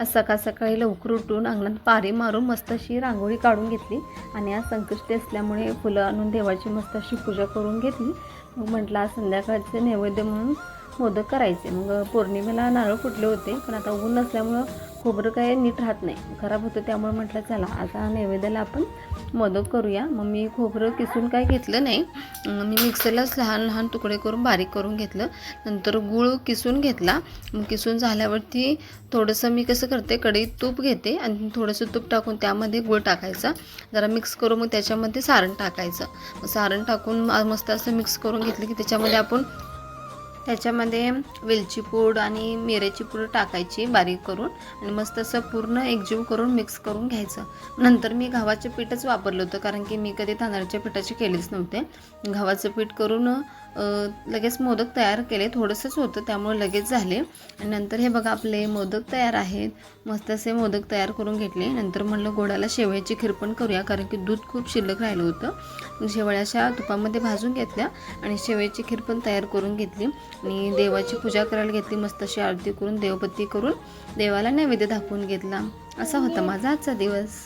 आज सकाळ सकाळी लवकर उठून अंगणात पारी मारून मस्त अशी रांगोळी काढून घेतली आणि आज संकष्टी असल्यामुळे फुलं आणून देवाची मस्त अशी पूजा करून घेतली. मग म्हटलं आज संध्याकाळचे नैवेद्य म्हणून मोदक करायचे. मग पौर्णिमेला नारळ फुटले होते, पण आता ऊन नसल्यामुळं खोबरं काय नीट राहत नाही, खराब होतं. त्यामुळे म्हटलं चला आता नैवेद्याला आपण मोदक करूया. मग मी खोबरं किसून काय घेतलं नाही, मी मिक्सरलाच लहान लहान तुकडे करून बारीक करून घेतलं. नंतर गूळ किसून घेतला. मग किसून झाल्यावरती थोडंसं मी कसं करते, कढईत तूप घेते आणि थोडंसं तूप टाकून त्यामध्ये गूळ टाकायचा, जरा मिक्स करून मग त्याच्यामध्ये सारण टाकायचं. मग सारण टाकून मस्त असं मिक्स करून घेतलं की त्याच्यामध्ये वेलची पूड आणि मिऱ्याची पूड टाकायची बारीक करून आणि मस्त असं पूर्ण एकजीव करून मिक्स करून घ्यायचं. नंतर मी गव्हाचं पीठच वापरलं होतं, कारण की मी कधी तांदळाच्या पिठाचे केलेच नव्हते. गव्हाचं पीठ करून लगेच मोदक तयार केले. थोडंसंच होतं त्यामुळे लगेच झाले. आणि नंतर हे बघा आपले मोदक तयार आहेत. मस्त असे मोदक तयार करून घेतले. नंतर म्हणलं गोडाला शेवयाची खीर पण करूया, कारण की दूध खूप शिल्लक राहिलं होतं. शेवळ्याच्या तुपामध्ये भाजून घेतल्या आणि शेवयाची खीर पण तयार करून घेतली आणि देवाची पूजा करायला घेतली. मस्त अशी आरती करून देवबत्ती करून देवाला नैवेद्य दाखवून घेतला. असा होता माझा आजचा दिवस.